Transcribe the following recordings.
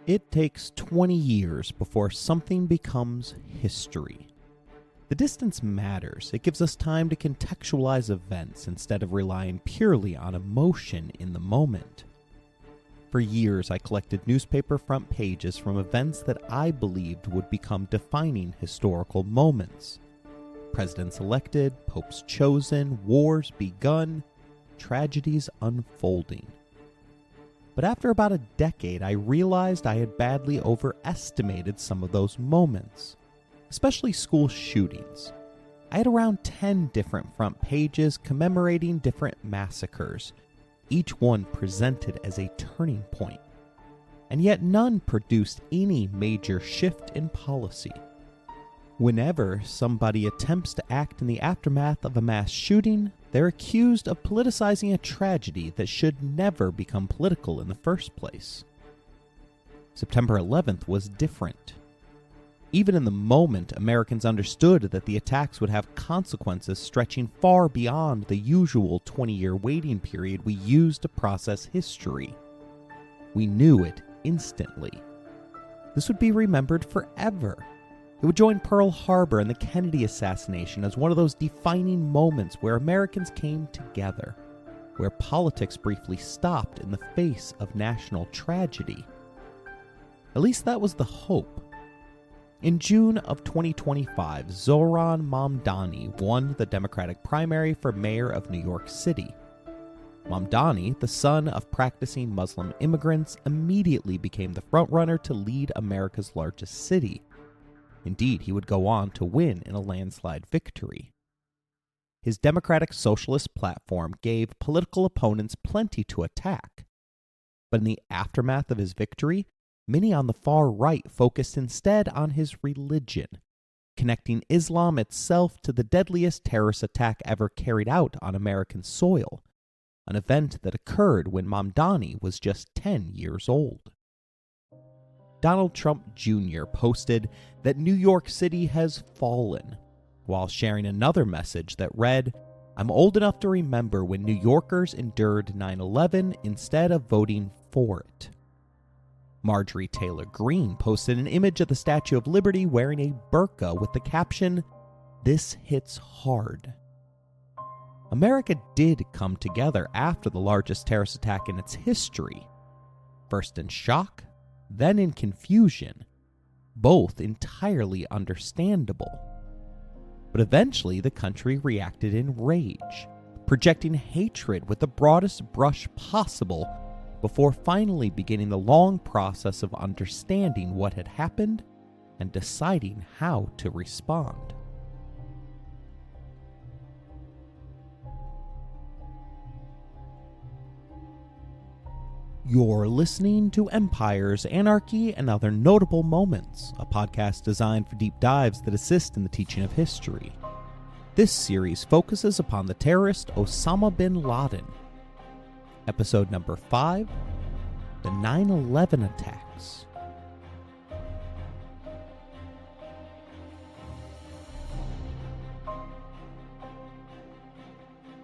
It takes 20 years before something becomes history. The distance matters. It gives us time to contextualize events instead of relying purely on emotion in the moment. For years, I collected newspaper front pages from events that I believed would become defining historical moments. Presidents elected, popes chosen, wars begun, tragedies unfolding. But after about a decade, I realized I had badly overestimated some of those moments, especially school shootings. I had around 10 different front pages commemorating different massacres, each one presented as a turning point, and yet none produced any major shift in policy. Whenever somebody attempts to act in the aftermath of a mass shooting, they're accused of politicizing a tragedy that should never become political in the first place. September 11th was different. Even in the moment, Americans understood that the attacks would have consequences stretching far beyond the usual 20-year waiting period we use to process history. We knew it instantly. This would be remembered forever. It would join Pearl Harbor and the Kennedy assassination as one of those defining moments where Americans came together, where politics briefly stopped in the face of national tragedy. At least that was the hope. In June of 2025, Zohran Mamdani won the Democratic primary for mayor of New York City. Mamdani, the son of practicing Muslim immigrants, immediately became the frontrunner to lead America's largest city. Indeed, he would go on to win in a landslide victory. His Democratic Socialist platform gave political opponents plenty to attack. But in the aftermath of his victory, many on the far right focused instead on his religion, connecting Islam itself to the deadliest terrorist attack ever carried out on American soil, an event that occurred when Mamdani was just 10 years old. Donald Trump Jr. posted that New York City has fallen, while sharing another message that read, "I'm old enough to remember when New Yorkers endured 9/11 instead of voting for it." Marjorie Taylor Greene posted an image of the Statue of Liberty wearing a burqa with the caption, "This hits hard." America did come together after the largest terrorist attack in its history, first in shock, then in confusion, both entirely understandable. But eventually the country reacted in rage, projecting hatred with the broadest brush possible before finally beginning the long process of understanding what had happened and deciding how to respond. You're listening to Empires, Anarchy, and Other Notable Moments, a podcast designed for deep dives that assist in the teaching of history. This series focuses upon the terrorist Osama Bin Laden. Episode number 5, the 9/11 attacks.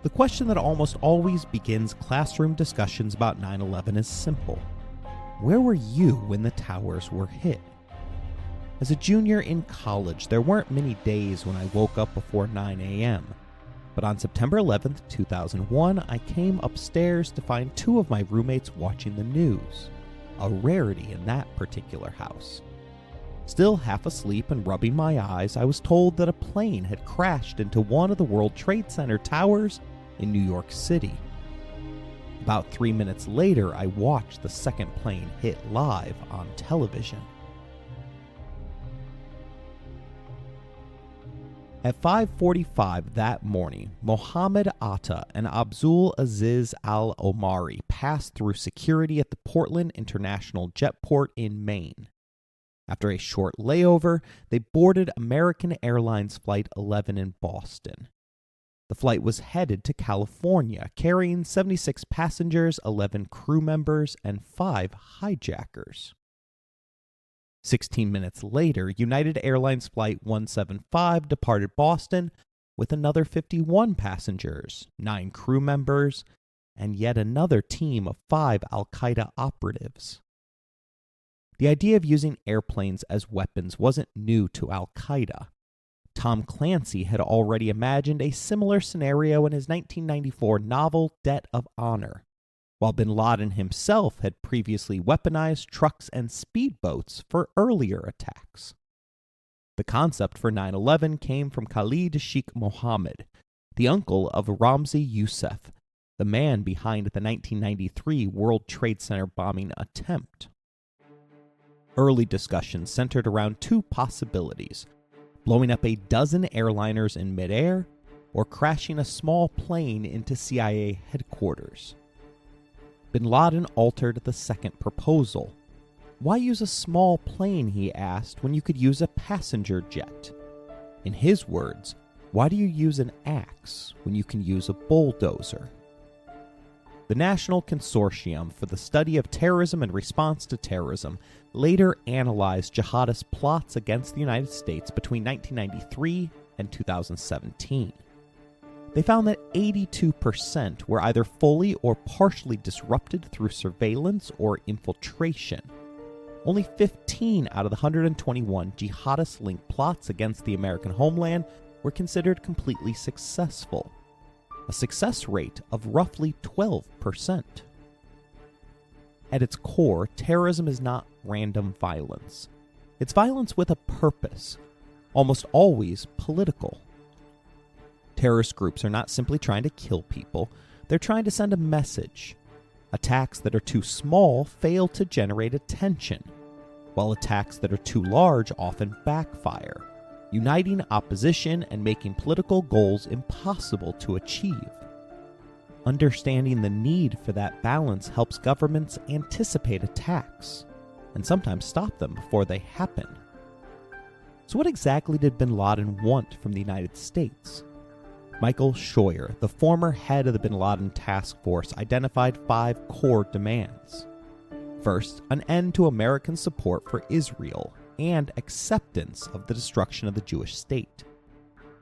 The question that almost always begins classroom discussions about 9/11 is simple. Where were you when the towers were hit? As a junior in college, there weren't many days when I woke up before 9 a.m. But on September 11th, 2001, I came upstairs to find two of my roommates watching the news, a rarity in that particular house. Still half asleep and rubbing my eyes, I was told that a plane had crashed into one of the World Trade Center towers in New York City. About 3 minutes later, I watched the second plane hit live on television. At 5:45 that morning, Mohammed Atta and Abdul Aziz Al-Omari passed through security at the Portland International Jetport in Maine. After a short layover, they boarded American Airlines Flight 11 in Boston. The flight was headed to California, carrying 76 passengers, 11 crew members, and 5 hijackers. 16 minutes later, United Airlines Flight 175 departed Boston with another 51 passengers, 9 crew members, and yet another team of 5 al-Qaeda operatives. The idea of using airplanes as weapons wasn't new to Al-Qaeda. Tom Clancy had already imagined a similar scenario in his 1994 novel Debt of Honor, while bin Laden himself had previously weaponized trucks and speedboats for earlier attacks. The concept for 9/11 came from Khalid Sheikh Mohammed, the uncle of Ramzi Youssef, the man behind the 1993 World Trade Center bombing attempt. Early discussions centered around two possibilities: blowing up a dozen airliners in midair or crashing a small plane into CIA headquarters. Bin Laden altered the second proposal. Why use a small plane, he asked, when you could use a passenger jet? In his words, why do you use an axe when you can use a bulldozer? The National Consortium for the Study of Terrorism and Response to Terrorism later analyzed jihadist plots against the United States between 1993 and 2017. They found that 82% were either fully or partially disrupted through surveillance or infiltration. Only 15 out of the 121 jihadist-linked plots against the American homeland were considered completely successful, a success rate of roughly 12%. At its core, terrorism is not random violence. It's violence with a purpose, almost always political. Terrorist groups are not simply trying to kill people, they're trying to send a message. Attacks that are too small fail to generate attention, while attacks that are too large often backfire, uniting opposition and making political goals impossible to achieve. Understanding the need for that balance helps governments anticipate attacks, and sometimes stop them before they happen. So what exactly did bin Laden want from the United States? Michael Scheuer, the former head of the bin Laden task force, identified 5 core demands. First, an end to American support for Israel and acceptance of the destruction of the Jewish state.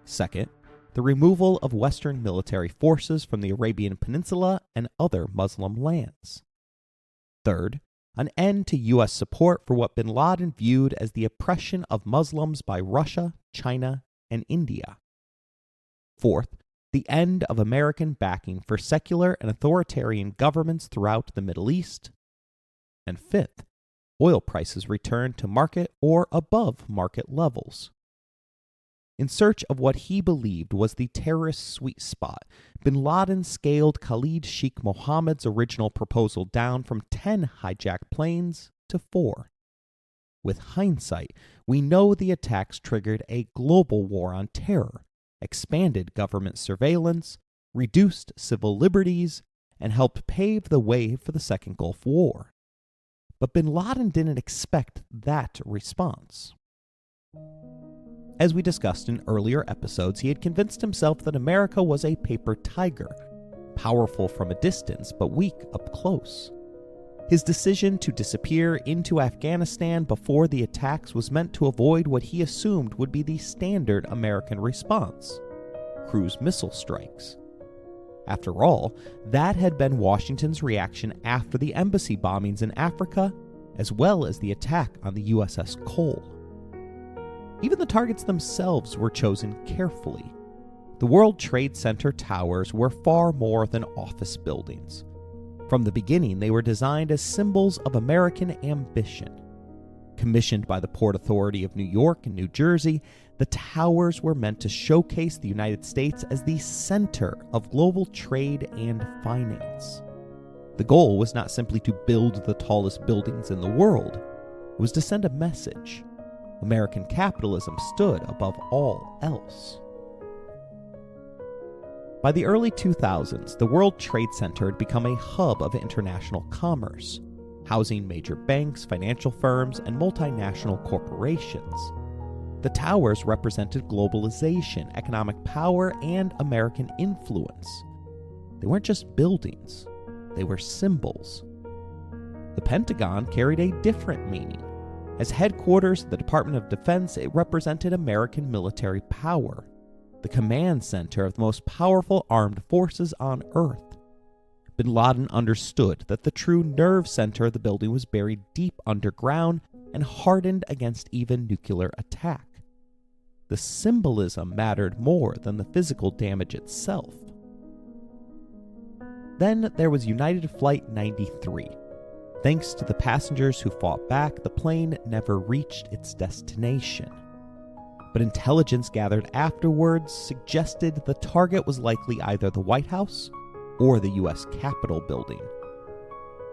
Second, the removal of Western military forces from the Arabian Peninsula and other Muslim lands. Third, an end to U.S. support for what bin Laden viewed as the oppression of Muslims by Russia, China, and India. Fourth, the end of American backing for secular and authoritarian governments throughout the Middle East. And fifth, oil prices return to market or above market levels. In search of what he believed was the terrorist sweet spot, bin Laden scaled Khalid Sheikh Mohammed's original proposal down from 10 hijacked planes to 4. With hindsight, we know the attacks triggered a global war on terror, expanded government surveillance, reduced civil liberties, and helped pave the way for the Second Gulf War. But bin Laden didn't expect that response. As we discussed in earlier episodes, he had convinced himself that America was a paper tiger, powerful from a distance but weak up close. His decision to disappear into Afghanistan before the attacks was meant to avoid what he assumed would be the standard American response: cruise missile strikes. After all, that had been Washington's reaction after the embassy bombings in Africa, as well as the attack on the USS Cole. Even the targets themselves were chosen carefully. The World Trade Center towers were far more than office buildings. From the beginning, they were designed as symbols of American ambition. Commissioned by the Port Authority of New York and New Jersey, the towers were meant to showcase the United States as the center of global trade and finance. The goal was not simply to build the tallest buildings in the world, it was to send a message. American capitalism stood above all else. By the early 2000s, the World Trade Center had become a hub of international commerce, housing major banks, financial firms, and multinational corporations. The towers represented globalization, economic power, and American influence. They weren't just buildings, they were symbols. The Pentagon carried a different meaning. As headquarters of the Department of Defense, it represented American military power, the command center of the most powerful armed forces on Earth. Bin Laden understood that the true nerve center of the building was buried deep underground and hardened against even nuclear attack. The symbolism mattered more than the physical damage itself. Then there was United Flight 93. Thanks to the passengers who fought back, the plane never reached its destination. But intelligence gathered afterwards suggested the target was likely either the White House or the U.S. Capitol building.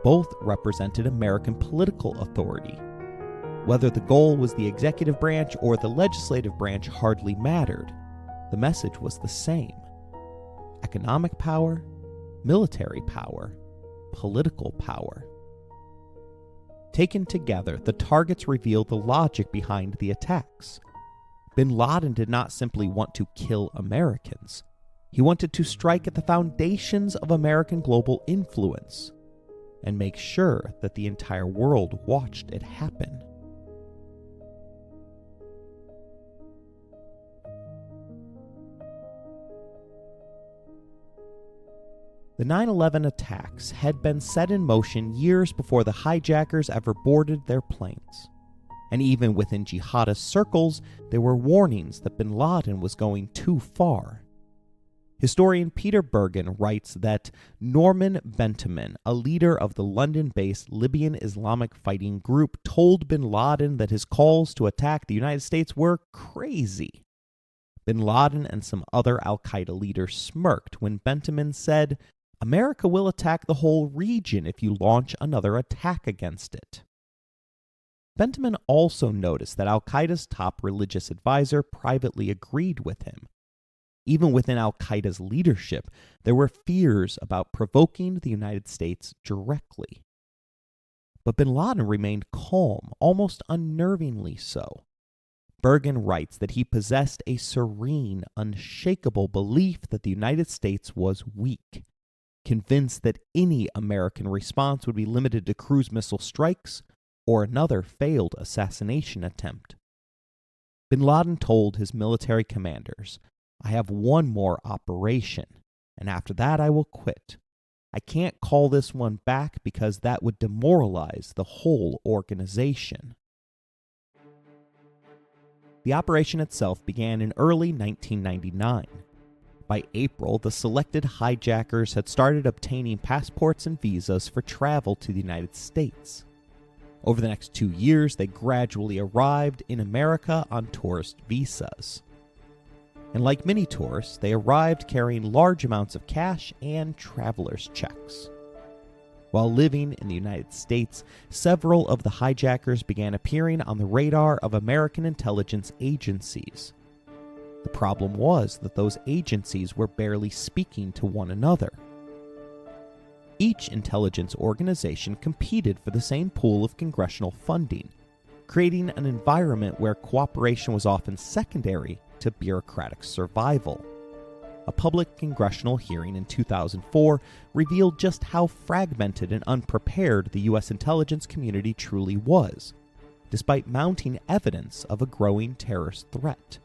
Both represented American political authority. Whether the goal was the executive branch or the legislative branch hardly mattered. The message was the same: economic power, military power, political power. Taken together, the targets reveal the logic behind the attacks. Bin Laden did not simply want to kill Americans. He wanted to strike at the foundations of American global influence and make sure that the entire world watched it happen. The 9/11 attacks had been set in motion years before the hijackers ever boarded their planes. And even within jihadist circles, there were warnings that bin Laden was going too far. Historian Peter Bergen writes that Norman Benjamin, a leader of the London-based Libyan Islamic fighting group, told bin Laden that his calls to attack the United States were crazy. Bin Laden and some other al-Qaeda leaders smirked when Benjamin said, "America will attack the whole region if you launch another attack against it." Benjamin also noticed that al-Qaeda's top religious advisor privately agreed with him. Even within al-Qaeda's leadership, there were fears about provoking the United States directly. But bin Laden remained calm, almost unnervingly so. Bergen writes that he possessed a serene, unshakable belief that the United States was weak, convinced that any American response would be limited to cruise missile strikes or another failed assassination attempt. Bin Laden told his military commanders, "I have one more operation, and after that I will quit. I can't call this one back because that would demoralize the whole organization." The operation itself began in early 1999. By April, the selected hijackers had started obtaining passports and visas for travel to the United States. Over the next 2 years, they gradually arrived in America on tourist visas. And like many tourists, they arrived carrying large amounts of cash and traveler's checks. While living in the United States, several of the hijackers began appearing on the radar of American intelligence agencies. The problem was that those agencies were barely speaking to one another. Each intelligence organization competed for the same pool of congressional funding, creating an environment where cooperation was often secondary to bureaucratic survival. A public congressional hearing in 2004 revealed just how fragmented and unprepared the U.S. intelligence community truly was, despite mounting evidence of a growing terrorist threat.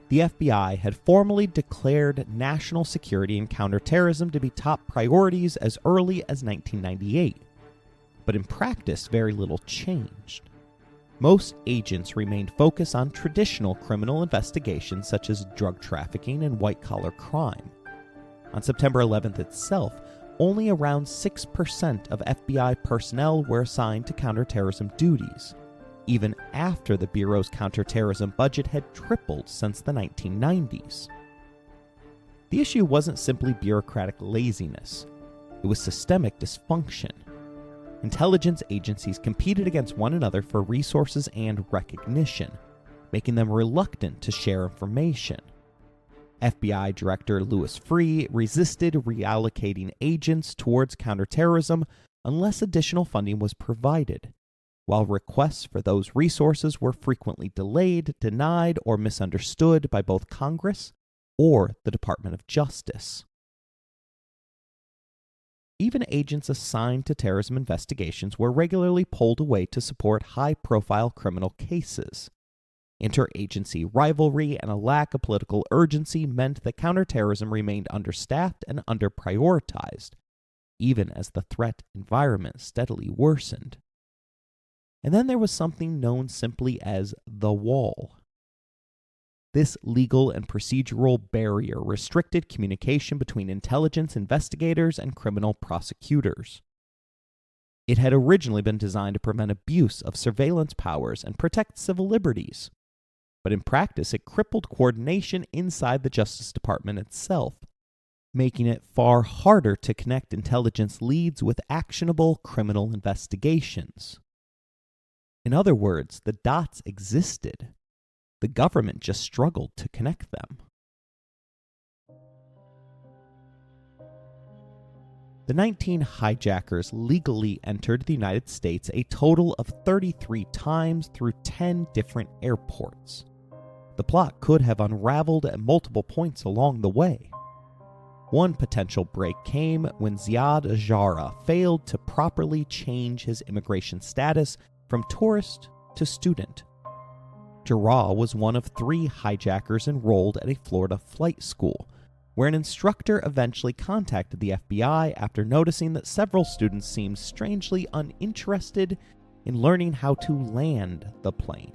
The FBI had formally declared national security and counterterrorism to be top priorities as early as 1998. But in practice, very little changed. Most agents remained focused on traditional criminal investigations such as drug trafficking and white-collar crime. On September 11th itself, only around 6% of FBI personnel were assigned to counterterrorism duties, even after the Bureau's counterterrorism budget had tripled since the 1990s. The issue wasn't simply bureaucratic laziness. It was systemic dysfunction. Intelligence agencies competed against one another for resources and recognition, making them reluctant to share information. FBI Director Louis Freeh resisted reallocating agents towards counterterrorism unless additional funding was provided, while requests for those resources were frequently delayed, denied, or misunderstood by both Congress or the Department of Justice. Even agents assigned to terrorism investigations were regularly pulled away to support high-profile criminal cases. Interagency rivalry and a lack of political urgency meant that counterterrorism remained understaffed and underprioritized, even as the threat environment steadily worsened. And then there was something known simply as the wall. This legal and procedural barrier restricted communication between intelligence investigators and criminal prosecutors. It had originally been designed to prevent abuse of surveillance powers and protect civil liberties, but in practice it crippled coordination inside the Justice Department itself, making it far harder to connect intelligence leads with actionable criminal investigations. In other words, the dots existed. The government just struggled to connect them. The 19 hijackers legally entered the United States a total of 33 times through 10 different airports. The plot could have unraveled at multiple points along the way. One potential break came when Ziad Jarrah failed to properly change his immigration status from tourist to student. Jarrah was one of 3 hijackers enrolled at a Florida flight school, where an instructor eventually contacted the FBI after noticing that several students seemed strangely uninterested in learning how to land the plane.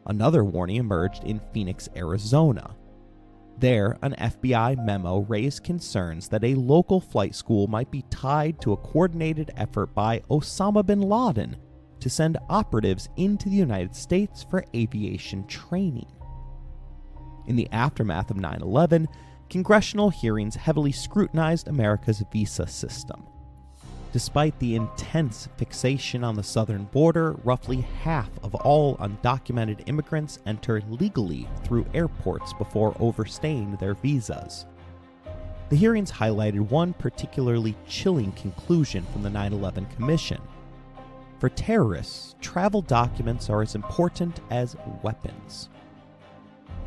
Another warning emerged in Phoenix, Arizona. There, an FBI memo raised concerns that a local flight school might be tied to a coordinated effort by Osama Bin Laden to send operatives into the United States for aviation training. In the aftermath of 9/11, congressional hearings heavily scrutinized America's visa system. Despite the intense fixation on the southern border, roughly half of all undocumented immigrants enter legally through airports before overstaying their visas. The hearings highlighted one particularly chilling conclusion from the 9/11 Commission. For terrorists, travel documents are as important as weapons.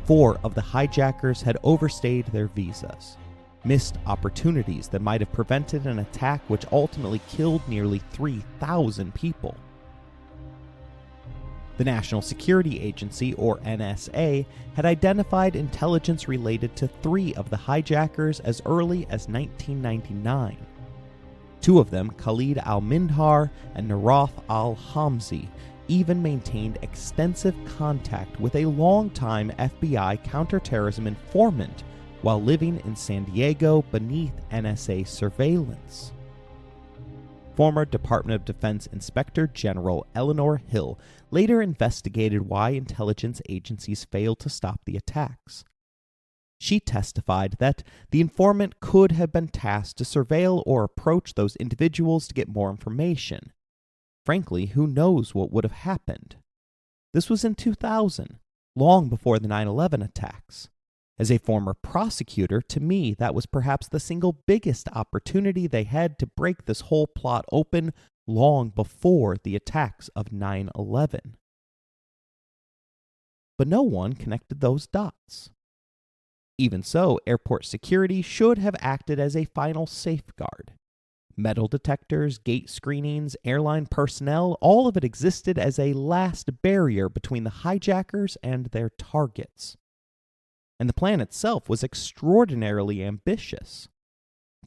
4 of the hijackers had overstayed their visas, missed opportunities that might have prevented an attack which ultimately killed nearly 3,000 people. The National Security Agency, or NSA, had identified intelligence related to 3 of the hijackers as early as 1999. 2 of them, Khalid al-Mindhar and Naraf al-Hamzi, even maintained extensive contact with a longtime FBI counterterrorism informant while living in San Diego beneath NSA surveillance. Former Department of Defense Inspector General Eleanor Hill later investigated why intelligence agencies failed to stop the attacks. She testified that the informant could have been tasked to surveil or approach those individuals to get more information. Frankly, who knows what would have happened? This was in 2000, long before the 9/11 attacks. As a former prosecutor, to me, that was perhaps the single biggest opportunity they had to break this whole plot open long before the attacks of 9/11. But no one connected those dots. Even so, airport security should have acted as a final safeguard. Metal detectors, gate screenings, airline personnel, all of it existed as a last barrier between the hijackers and their targets. And the plan itself was extraordinarily ambitious.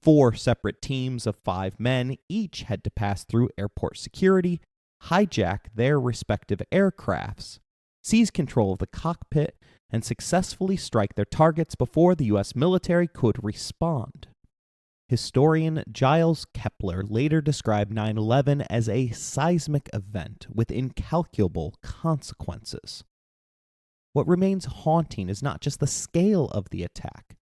4 separate teams of 5 men each had to pass through airport security, hijack their respective aircrafts, seize control of the cockpit, and successfully strike their targets before the U.S. military could respond. Historian Giles Kepler later described 9/11 as a seismic event with incalculable consequences. What remains haunting is not just the scale of the attack,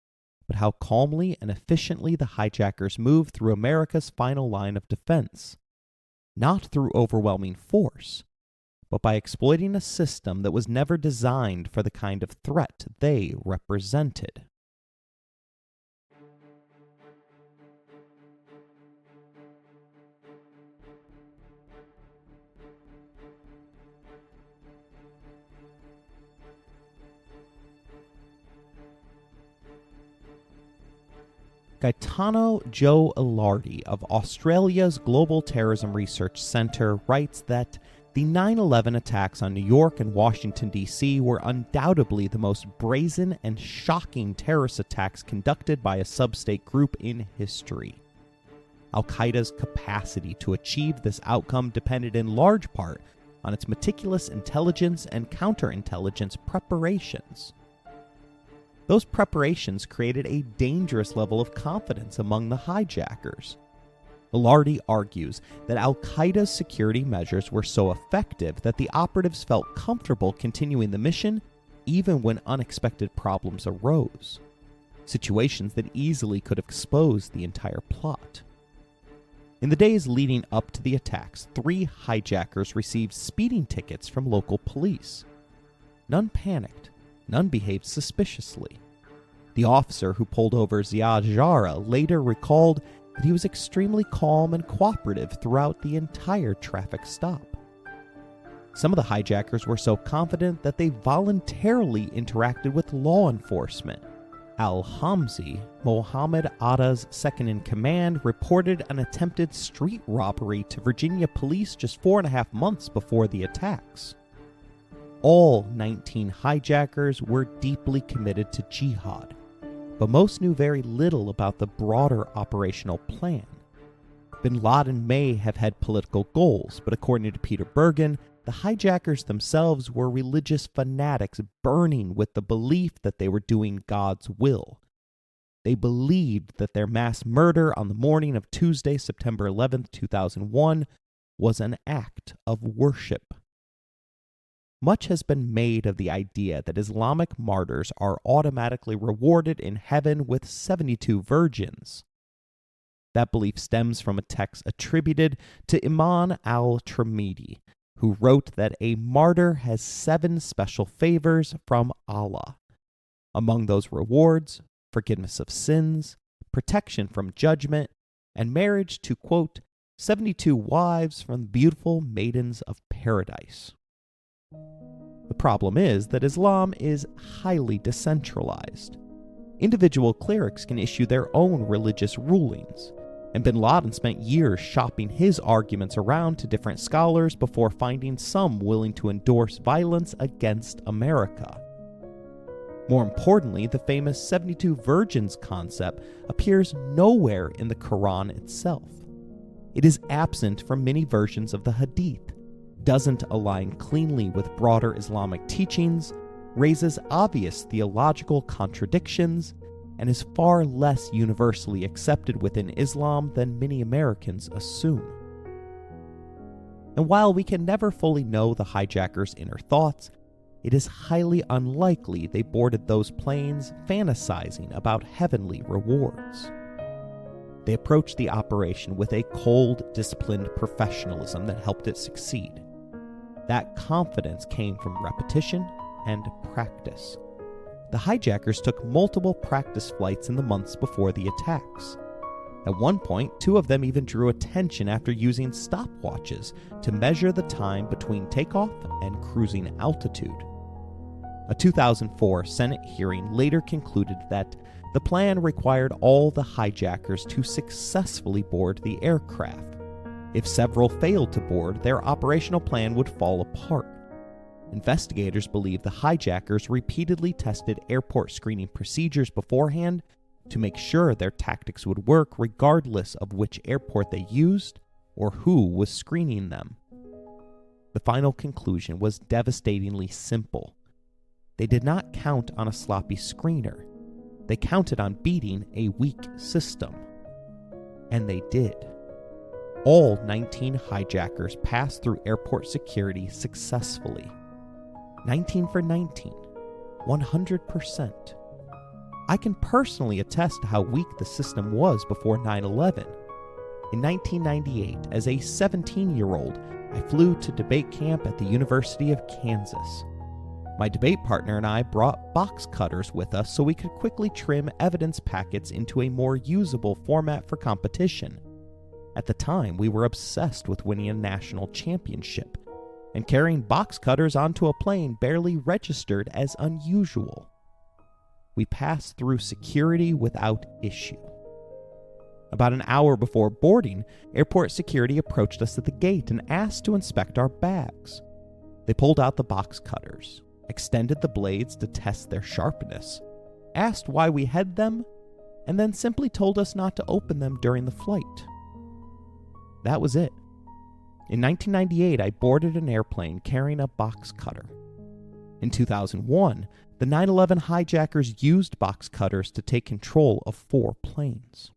but how calmly and efficiently the hijackers moved through America's final line of defense. Not through overwhelming force, but by exploiting a system that was never designed for the kind of threat they represented. Gaetano Joe Ilardi of Australia's Global Terrorism Research Centre writes that The 9/11 attacks on New York and Washington, D.C. were undoubtedly the most brazen and shocking terrorist attacks conducted by a sub-state group in history. Al-Qaeda's capacity to achieve this outcome depended in large part on its meticulous intelligence and counterintelligence preparations. Those preparations created a dangerous level of confidence among the hijackers. Velarde argues that Al-Qaeda's security measures were so effective that the operatives felt comfortable continuing the mission even when unexpected problems arose, situations that easily could have exposed the entire plot. In the days leading up to the attacks, 3 hijackers received speeding tickets from local police. None panicked, none behaved suspiciously. The officer who pulled over Ziad Jarrah later recalled that he was extremely calm and cooperative throughout the entire traffic stop. Some of the hijackers were so confident that they voluntarily interacted with law enforcement. Al-Hamzi, Mohammed Atta's second-in-command, reported an attempted street robbery to Virginia police just 4.5 months before the attacks. All 19 hijackers were deeply committed to jihad, but most knew very little about the broader operational plan. Bin Laden may have had political goals, but according to Peter Bergen, the hijackers themselves were religious fanatics burning with the belief that they were doing God's will. They believed that their mass murder on the morning of Tuesday, September 11, 2001, was an act of worship. Much has been made of the idea that Islamic martyrs are automatically rewarded in heaven with 72 virgins. That belief stems from a text attributed to Imam al-Tirmidhi, who wrote that a martyr has 7 special favors from Allah. Among those rewards, forgiveness of sins, protection from judgment, and marriage to, quote, 72 wives from the beautiful maidens of paradise. The problem is that Islam is highly decentralized. Individual clerics can issue their own religious rulings, and bin Laden spent years shopping his arguments around to different scholars before finding some willing to endorse violence against America. More importantly, the famous 72 virgins concept appears nowhere in the Quran itself. It is absent from many versions of the Hadith, doesn't align cleanly with broader Islamic teachings, raises obvious theological contradictions, and is far less universally accepted within Islam than many Americans assume. And while we can never fully know the hijackers' inner thoughts, it is highly unlikely they boarded those planes fantasizing about heavenly rewards. They approached the operation with a cold, disciplined professionalism that helped it succeed. That confidence came from repetition and practice. The hijackers took multiple practice flights in the months before the attacks. At one point, 2 of them even drew attention after using stopwatches to measure the time between takeoff and cruising altitude. A 2004 Senate hearing later concluded that the plan required all the hijackers to successfully board the aircraft. If several failed to board, their operational plan would fall apart. Investigators believe the hijackers repeatedly tested airport screening procedures beforehand to make sure their tactics would work regardless of which airport they used or who was screening them. The final conclusion was devastatingly simple. They did not count on a sloppy screener. They counted on beating a weak system. And they did. All 19 hijackers passed through airport security successfully. 19 for 19, 100%. I can personally attest to how weak the system was before 9/11. In 1998, as a 17-year-old, I flew to debate camp at the University of Kansas. My debate partner and I brought box cutters with us so we could quickly trim evidence packets into a more usable format for competition. At the time, we were obsessed with winning a national championship, and carrying box cutters onto a plane barely registered as unusual. We passed through security without issue. About an hour before boarding, airport security approached us at the gate and asked to inspect our bags. They pulled out the box cutters, extended the blades to test their sharpness, asked why we had them, and then simply told us not to open them during the flight. That was it. In 1998, I boarded an airplane carrying a box cutter. In 2001, the 9/11 hijackers used box cutters to take control of 4 planes.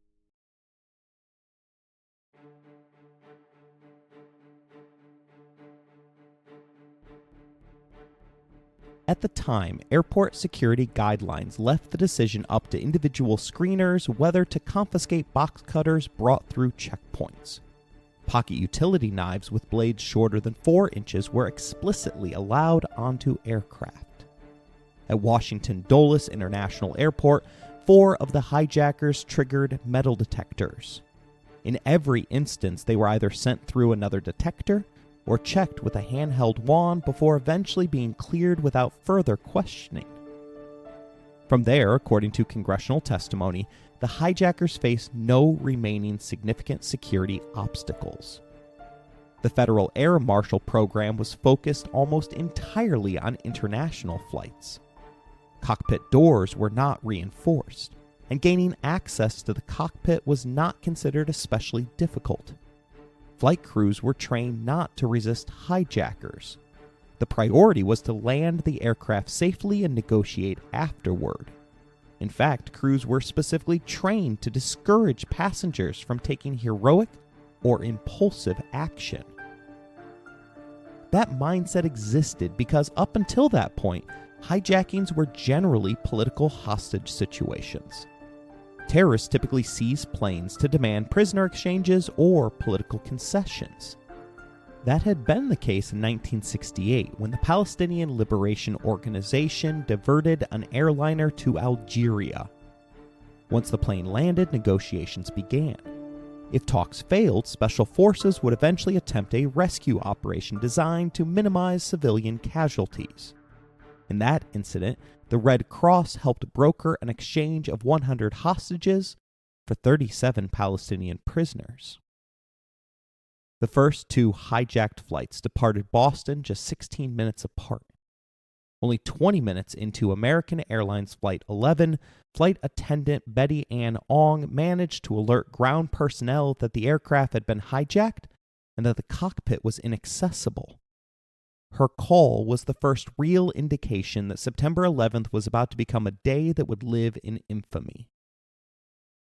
At the time, airport security guidelines left the decision up to individual screeners whether to confiscate box cutters brought through checkpoints. Pocket utility knives with blades shorter than 4 inches were explicitly allowed onto aircraft. At Washington Dulles International Airport, 4 of the hijackers triggered metal detectors. In every instance, they were either sent through another detector or checked with a handheld wand before eventually being cleared without further questioning. From there, according to congressional testimony, the hijackers faced no remaining significant security obstacles. The Federal Air Marshal Program was focused almost entirely on international flights. Cockpit doors were not reinforced, and gaining access to the cockpit was not considered especially difficult. Flight crews were trained not to resist hijackers. The priority was to land the aircraft safely and negotiate afterward. In fact, crews were specifically trained to discourage passengers from taking heroic or impulsive action. That mindset existed because up until that point, hijackings were generally political hostage situations. Terrorists typically seized planes to demand prisoner exchanges or political concessions. That had been the case in 1968 when the Palestinian Liberation Organization diverted an airliner to Algeria. Once the plane landed, negotiations began. If talks failed, special forces would eventually attempt a rescue operation designed to minimize civilian casualties. In that incident, the Red Cross helped broker an exchange of 100 hostages for 37 Palestinian prisoners. The first 2 hijacked flights departed Boston just 16 minutes apart. Only 20 minutes into American Airlines Flight 11, flight attendant Betty Ann Ong managed to alert ground personnel that the aircraft had been hijacked and that the cockpit was inaccessible. Her call was the first real indication that September 11th was about to become a day that would live in infamy.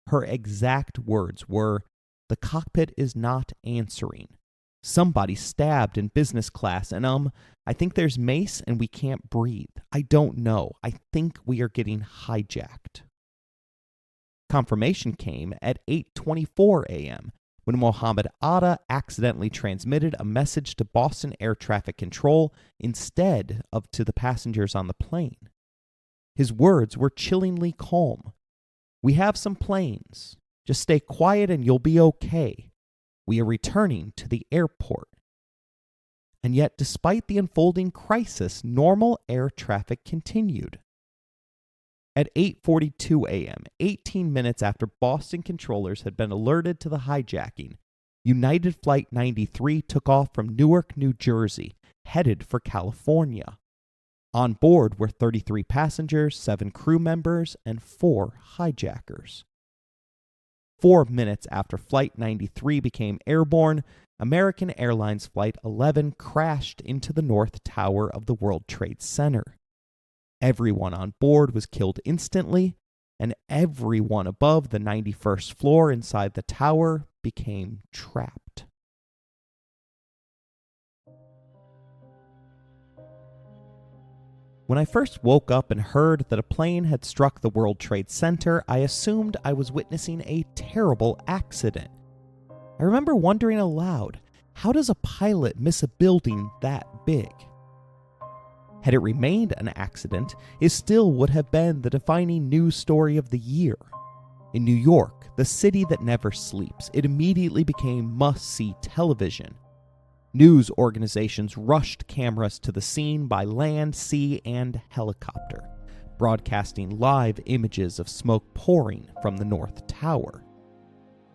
Her exact words were, "The cockpit is not answering. Somebody stabbed in business class and I think there's mace and we can't breathe. I don't know. I think we are getting hijacked." Confirmation came at 8:24 a.m. when Mohammed Atta accidentally transmitted a message to Boston Air Traffic Control instead of to the passengers on the plane. His words were chillingly calm. "We have some planes. Just stay quiet and you'll be okay. We are returning to the airport." And yet, despite the unfolding crisis, normal air traffic continued. At 8:42 a.m., 18 minutes after Boston controllers had been alerted to the hijacking, United Flight 93 took off from Newark, New Jersey, headed for California. On board were 33 passengers, 7 crew members, and 4 hijackers. 4 minutes after Flight 93 became airborne, American Airlines Flight 11 crashed into the North Tower of the World Trade Center. Everyone on board was killed instantly, and everyone above the 91st floor inside the tower became trapped. When I first woke up and heard that a plane had struck the World Trade Center, I assumed I was witnessing a terrible accident. I remember wondering aloud, how does a pilot miss a building that big? Had it remained an accident, it still would have been the defining news story of the year. In New York, the city that never sleeps, it immediately became must-see television. News organizations rushed cameras to the scene by land, sea, and helicopter, broadcasting live images of smoke pouring from the North Tower.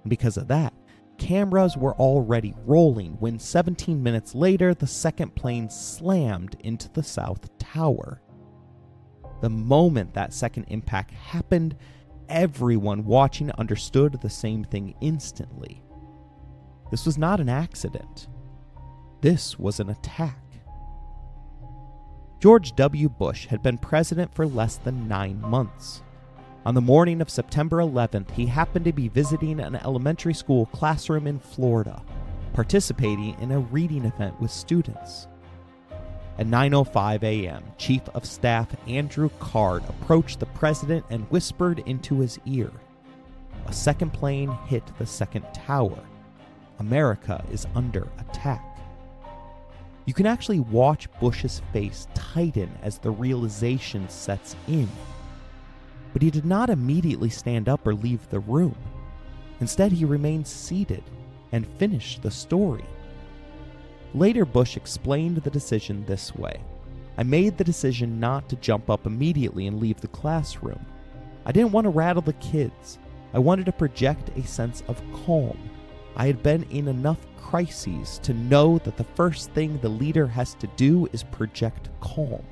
And because of that, cameras were already rolling when 17 minutes later, the second plane slammed into the South Tower. The moment that second impact happened, everyone watching understood the same thing instantly. This was not an accident. This was an attack. George W. Bush had been president for less than 9 months. On the morning of September 11th, he happened to be visiting an elementary school classroom in Florida, participating in a reading event with students. At 9:05 a.m., Chief of Staff Andrew Card approached the president and whispered into his ear, "A second plane hit the second tower. America is under attack." You can actually watch Bush's face tighten as the realization sets in. But he did not immediately stand up or leave the room. Instead, he remained seated and finished the story. Later, Bush explained the decision this way: "I made the decision not to jump up immediately and leave the classroom. I didn't want to rattle the kids. I wanted to project a sense of calm. I had been in enough crises to know that the first thing the leader has to do is project calm."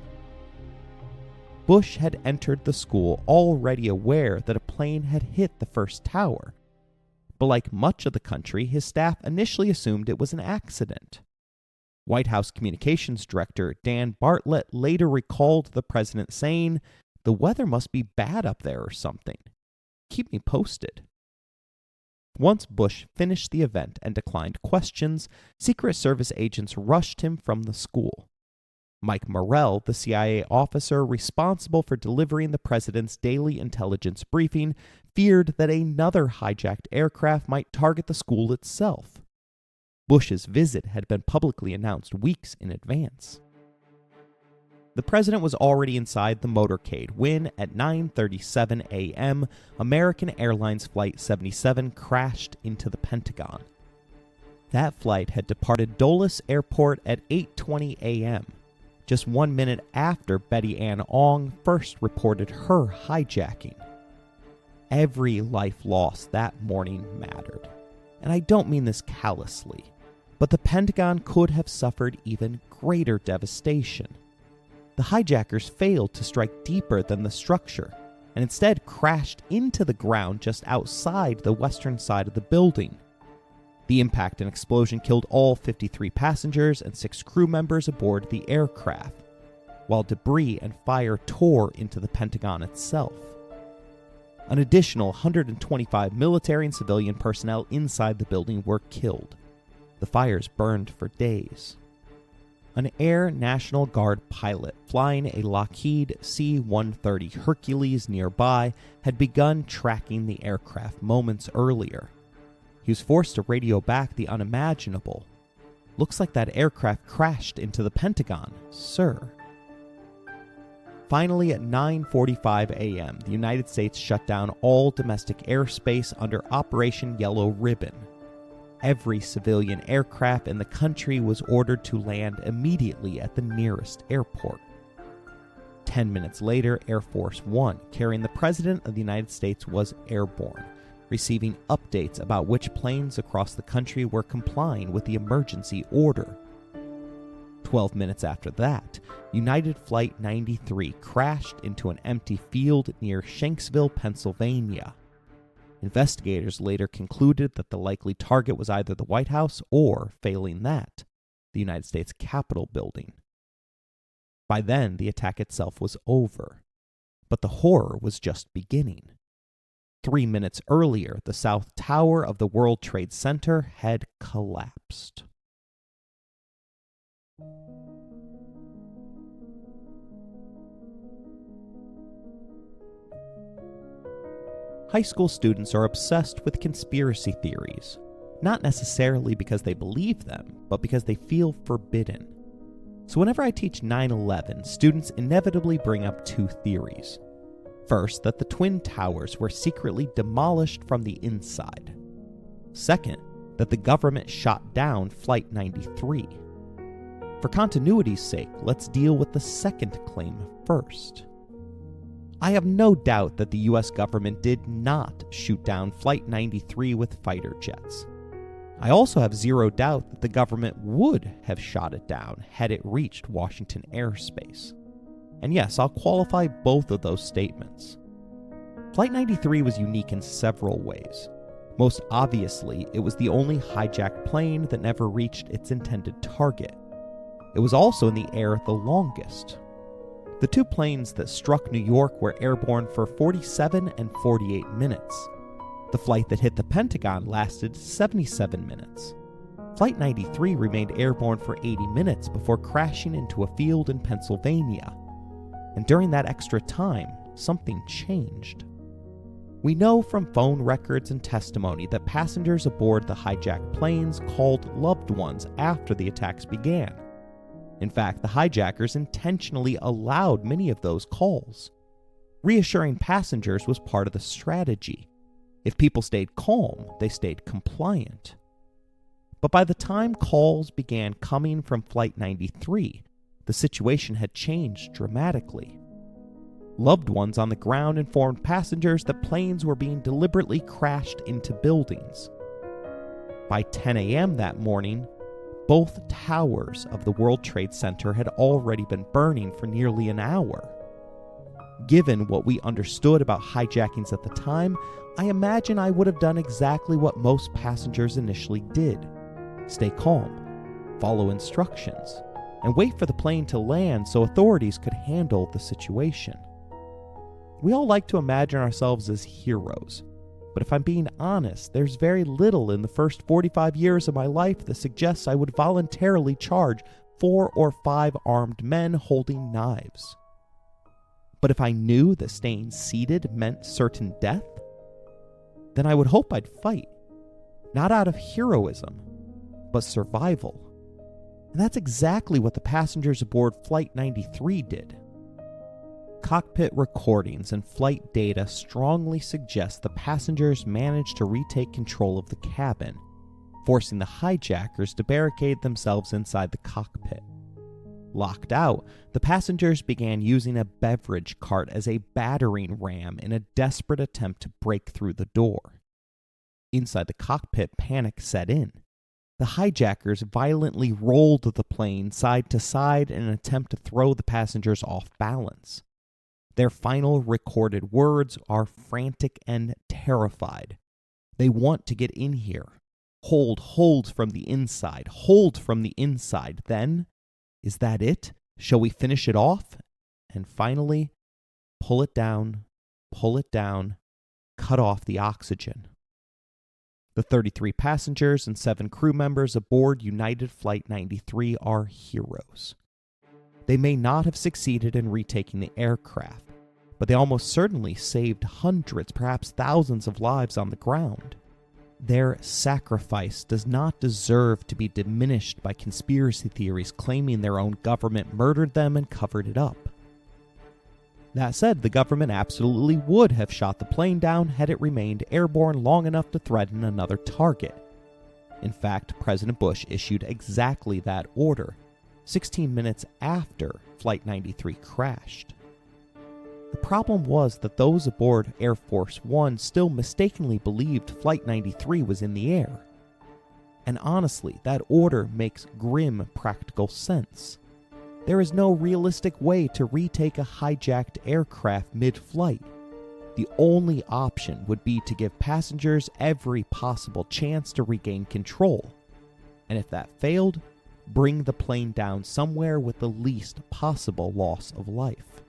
Bush had entered the school already aware that a plane had hit the first tower. But like much of the country, his staff initially assumed it was an accident. White House Communications Director Dan Bartlett later recalled the president saying, "The weather must be bad up there or something. Keep me posted." Once Bush finished the event and declined questions, Secret Service agents rushed him from the school. Mike Morrell, the CIA officer responsible for delivering the president's daily intelligence briefing, feared that another hijacked aircraft might target the school itself. Bush's visit had been publicly announced weeks in advance. The president was already inside the motorcade when, at 9:37 a.m., American Airlines Flight 77 crashed into the Pentagon. That flight had departed Dulles Airport at 8:20 a.m., just 1 minute after Betty Ann Ong first reported her hijacking. Every life lost that morning mattered. And I don't mean this callously, but the Pentagon could have suffered even greater devastation. The hijackers failed to strike deeper than the structure, and instead crashed into the ground just outside the western side of the building. The impact and explosion killed all 53 passengers and 6 crew members aboard the aircraft, while debris and fire tore into the Pentagon itself. An additional 125 military and civilian personnel inside the building were killed. The fires burned for days. An Air National Guard pilot flying a Lockheed C-130 Hercules nearby had begun tracking the aircraft moments earlier. He was forced to radio back the unimaginable. "Looks like that aircraft crashed into the Pentagon, sir." Finally, at 9:45 a.m., the United States shut down all domestic airspace under Operation Yellow Ribbon. Every civilian aircraft in the country was ordered to land immediately at the nearest airport. 10 minutes later, Air Force One, carrying the President of the United States, was airborne, receiving updates about which planes across the country were complying with the emergency order. 12 minutes after that, United Flight 93 crashed into an empty field near Shanksville, Pennsylvania. Investigators later concluded that the likely target was either the White House or, failing that, the United States Capitol building. By then, the attack itself was over, but the horror was just beginning. 3 minutes earlier, the South Tower of the World Trade Center had collapsed. High school students are obsessed with conspiracy theories, not necessarily because they believe them, but because they feel forbidden. So whenever I teach 9/11, students inevitably bring up 2 theories. First, that the Twin Towers were secretly demolished from the inside. Second, that the government shot down Flight 93. For continuity's sake, let's deal with the second claim first. I have no doubt that the US government did not shoot down Flight 93 with fighter jets. I also have zero doubt that the government would have shot it down had it reached Washington airspace. And yes, I'll qualify both of those statements. Flight 93 was unique in several ways. Most obviously, it was the only hijacked plane that never reached its intended target. It was also in the air the longest. The two planes that struck New York were airborne for 47 and 48 minutes. The flight that hit the Pentagon lasted 77 minutes. Flight 93 remained airborne for 80 minutes before crashing into a field in Pennsylvania. And during that extra time, something changed. We know from phone records and testimony that passengers aboard the hijacked planes called loved ones after the attacks began. In fact, the hijackers intentionally allowed many of those calls. Reassuring passengers was part of the strategy. If people stayed calm, they stayed compliant. But by the time calls began coming from Flight 93, the situation had changed dramatically. Loved ones on the ground informed passengers that planes were being deliberately crashed into buildings. By 10 a.m. that morning, both towers of the World Trade Center had already been burning for nearly an hour. Given what we understood about hijackings at the time, I imagine I would have done exactly what most passengers initially did: stay calm, follow instructions, and wait for the plane to land so authorities could handle the situation. We all like to imagine ourselves as heroes, but if I'm being honest, there's very little in the first 45 years of my life that suggests I would voluntarily charge 4 or 5 armed men holding knives. But if I knew that staying seated meant certain death, then I would hope I'd fight, not out of heroism, but survival. And that's exactly what the passengers aboard Flight 93 did. Cockpit recordings and flight data strongly suggest the passengers managed to retake control of the cabin, forcing the hijackers to barricade themselves inside the cockpit. Locked out, the passengers began using a beverage cart as a battering ram in a desperate attempt to break through the door. Inside the cockpit, panic set in. The hijackers violently rolled the plane side to side in an attempt to throw the passengers off balance. Their final recorded words are frantic and terrified. They want to get in here. Hold from the inside, hold from the inside. Then, is that it? Shall we finish it off? And finally, pull it down, cut off the oxygen. The 33 passengers and 7 crew members aboard United Flight 93 are heroes. They may not have succeeded in retaking the aircraft, but they almost certainly saved hundreds, perhaps thousands of lives on the ground. Their sacrifice does not deserve to be diminished by conspiracy theories claiming their own government murdered them and covered it up. That said, the government absolutely would have shot the plane down had it remained airborne long enough to threaten another target. In fact, President Bush issued exactly that order, 16 minutes after Flight 93 crashed. The problem was that those aboard Air Force One still mistakenly believed Flight 93 was in the air. And honestly, that order makes grim practical sense. There is no realistic way to retake a hijacked aircraft mid-flight. The only option would be to give passengers every possible chance to regain control. And if that failed, bring the plane down somewhere with the least possible loss of life.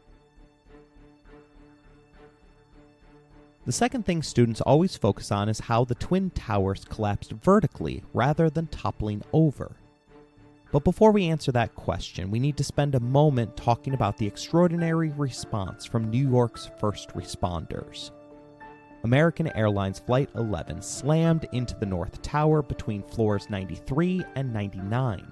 The second thing students always focus on is how the Twin Towers collapsed vertically rather than toppling over. But before we answer that question, we need to spend a moment talking about the extraordinary response from New York's first responders. American Airlines Flight 11 slammed into the North Tower between floors 93 and 99.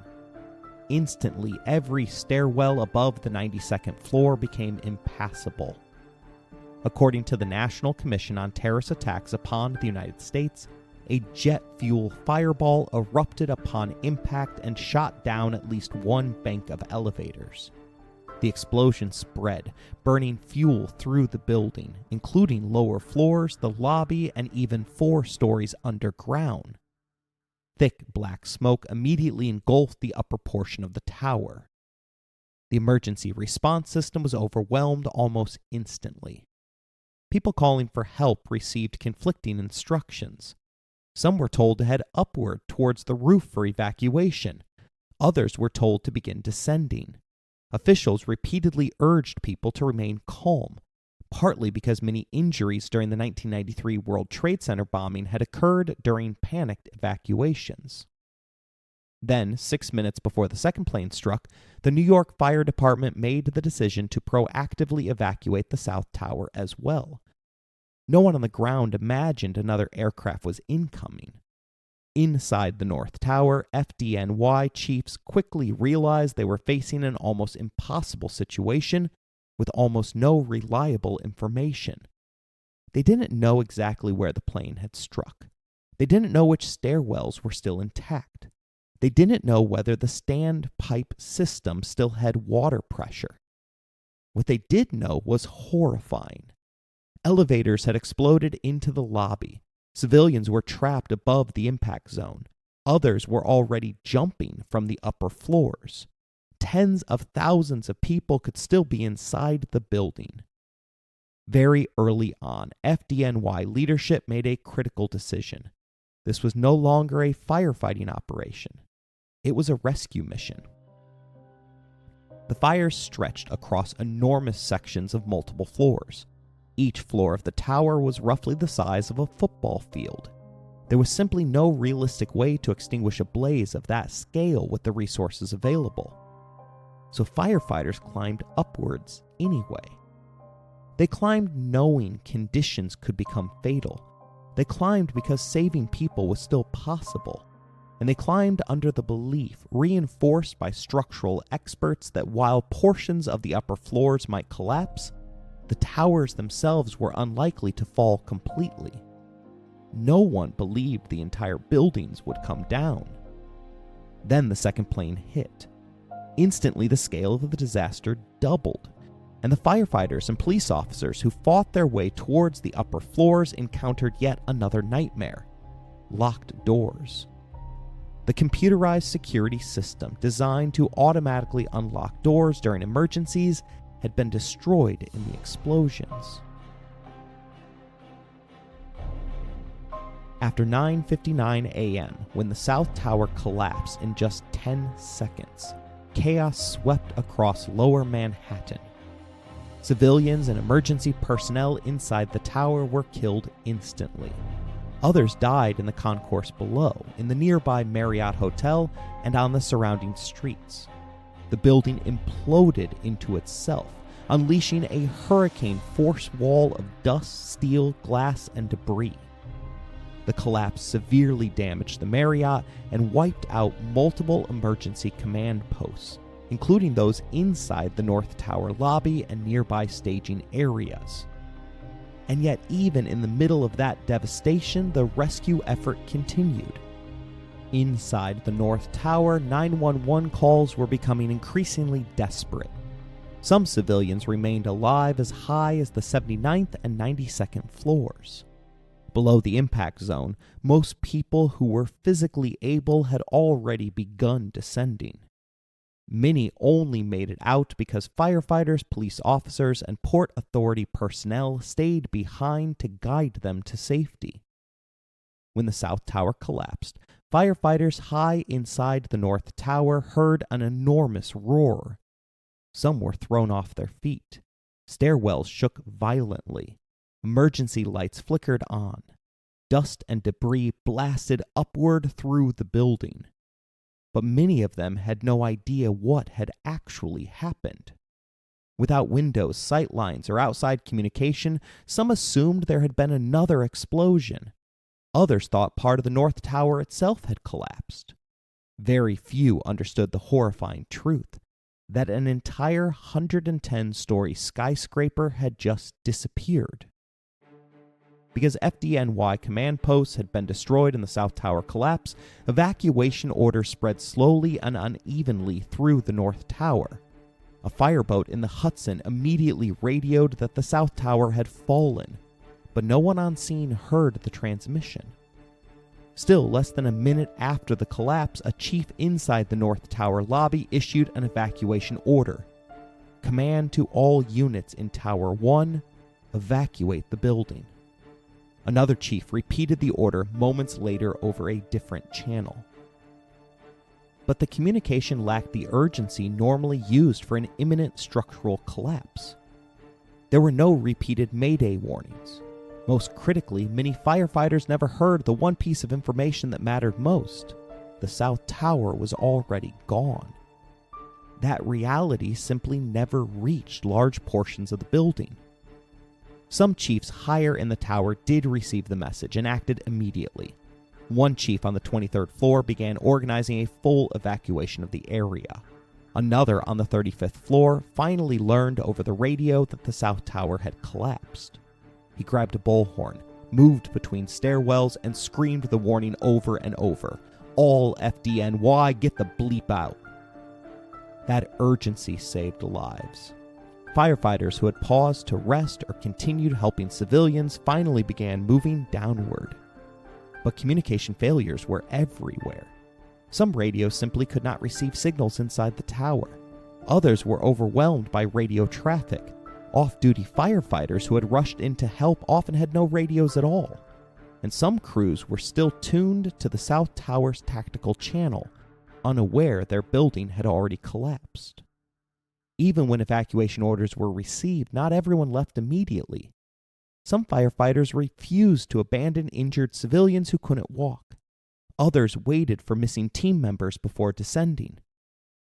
Instantly, every stairwell above the 92nd floor became impassable. According to the National Commission on Terrorist Attacks upon the United States, a jet fuel fireball erupted upon impact and shot down at least one bank of elevators. The explosion spread, burning fuel through the building, including lower floors, the lobby, and even 4 stories underground. Thick black smoke immediately engulfed the upper portion of the tower. The emergency response system was overwhelmed almost instantly. People calling for help received conflicting instructions. Some were told to head upward towards the roof for evacuation. Others were told to begin descending. Officials repeatedly urged people to remain calm, partly because many injuries during the 1993 World Trade Center bombing had occurred during panicked evacuations. Then, 6 minutes before the second plane struck, the New York Fire Department made the decision to proactively evacuate the South Tower as well. No one on the ground imagined another aircraft was incoming. Inside the North Tower, FDNY chiefs quickly realized they were facing an almost impossible situation with almost no reliable information. They didn't know exactly where the plane had struck. They didn't know which stairwells were still intact. They didn't know whether the standpipe system still had water pressure. What they did know was horrifying. Elevators had exploded into the lobby. Civilians were trapped above the impact zone. Others were already jumping from the upper floors. Tens of thousands of people could still be inside the building. Very early on, FDNY leadership made a critical decision. This was no longer a firefighting operation. It was a rescue mission. The fires stretched across enormous sections of multiple floors. Each floor of the tower was roughly the size of a football field. There was simply no realistic way to extinguish a blaze of that scale with the resources available. So firefighters climbed upwards anyway. They climbed knowing conditions could become fatal. They climbed because saving people was still possible. And they climbed under the belief, reinforced by structural experts, that while portions of the upper floors might collapse, the towers themselves were unlikely to fall completely. No one believed the entire buildings would come down. Then the second plane hit. Instantly, the scale of the disaster doubled, and the firefighters and police officers who fought their way towards the upper floors encountered yet another nightmare: locked doors. The computerized security system designed to automatically unlock doors during emergencies had been destroyed in the explosions. After 9:59 a.m., when the South Tower collapsed in just 10 seconds, chaos swept across lower Manhattan. Civilians and emergency personnel inside the tower were killed instantly. Others died in the concourse below, in the nearby Marriott Hotel, and on the surrounding streets. The building imploded into itself, unleashing a hurricane-force wall of dust, steel, glass, and debris. The collapse severely damaged the Marriott and wiped out multiple emergency command posts, including those inside the North Tower lobby and nearby staging areas. And yet, even in the middle of that devastation, the rescue effort continued. Inside the North Tower, 911 calls were becoming increasingly desperate. Some civilians remained alive as high as the 79th and 92nd floors. Below the impact zone, most people who were physically able had already begun descending. Many only made it out because firefighters, police officers, and Port Authority personnel stayed behind to guide them to safety. When the South Tower collapsed, firefighters high inside the North Tower heard an enormous roar. Some were thrown off their feet. Stairwells shook violently. Emergency lights flickered on. Dust and debris blasted upward through the building. But many of them had no idea what had actually happened. Without windows, sight lines, or outside communication, some assumed there had been another explosion. Others thought part of the North Tower itself had collapsed. Very few understood the horrifying truth that an entire 110-story skyscraper had just disappeared. Because FDNY command posts had been destroyed in the South Tower collapse, evacuation orders spread slowly and unevenly through the North Tower. A fireboat in the Hudson immediately radioed that the South Tower had fallen, but no one on scene heard the transmission. Still, less than a minute after the collapse, a chief inside the North Tower lobby issued an evacuation order. Command to all units in Tower 1, evacuate the building. Another chief repeated the order moments later over a different channel. But the communication lacked the urgency normally used for an imminent structural collapse. There were no repeated Mayday warnings. Most critically, many firefighters never heard the one piece of information that mattered most. The South Tower was already gone. That reality simply never reached large portions of the building. Some chiefs higher in the tower did receive the message and acted immediately. One chief on the 23rd floor began organizing a full evacuation of the area. Another on the 35th floor finally learned over the radio that the South Tower had collapsed. He grabbed a bullhorn, moved between stairwells, and screamed the warning over and over. All FDNY, get the bleep out. That urgency saved lives. Firefighters who had paused to rest or continued helping civilians finally began moving downward. But communication failures were everywhere. Some radios simply could not receive signals inside the tower. Others were overwhelmed by radio traffic. Off-duty firefighters who had rushed in to help often had no radios at all. And some crews were still tuned to the South Tower's tactical channel, unaware their building had already collapsed. Even when evacuation orders were received, not everyone left immediately. Some firefighters refused to abandon injured civilians who couldn't walk. Others waited for missing team members before descending.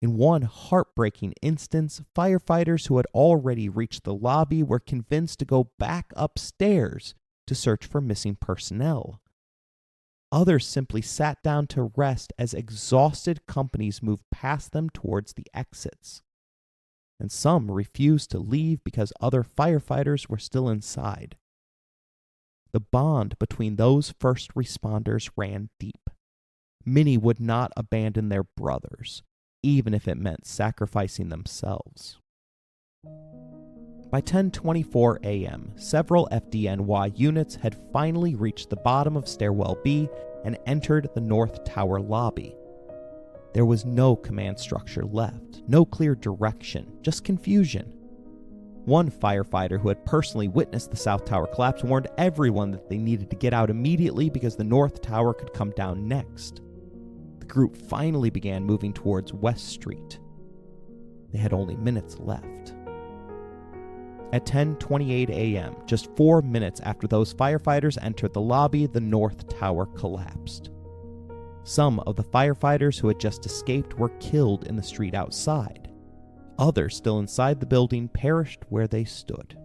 In one heartbreaking instance, firefighters who had already reached the lobby were convinced to go back upstairs to search for missing personnel. Others simply sat down to rest as exhausted companies moved past them towards the exits. And some refused to leave because other firefighters were still inside. The bond between those first responders ran deep. Many would not abandon their brothers, even if it meant sacrificing themselves. By 10:24 a.m., several FDNY units had finally reached the bottom of Stairwell B and entered the North Tower lobby. There was no command structure left, no clear direction, just confusion. One firefighter who had personally witnessed the South Tower collapse warned everyone that they needed to get out immediately because the North Tower could come down next. The group finally began moving towards West Street. They had only minutes left. At 10:28 a.m., just 4 minutes after those firefighters entered the lobby, the North Tower collapsed. Some of the firefighters who had just escaped were killed in the street outside. Others still inside the building perished where they stood.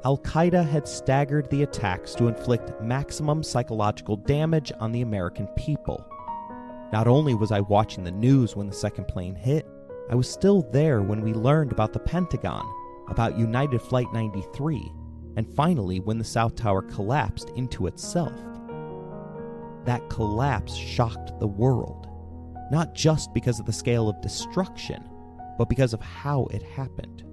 Al-Qaeda had staggered the attacks to inflict maximum psychological damage on the American people. Not only was I watching the news when the second plane hit, I was still there when we learned about the Pentagon, about United Flight 93, and finally when the South Tower collapsed into itself. That collapse shocked the world, not just because of the scale of destruction, but because of how it happened.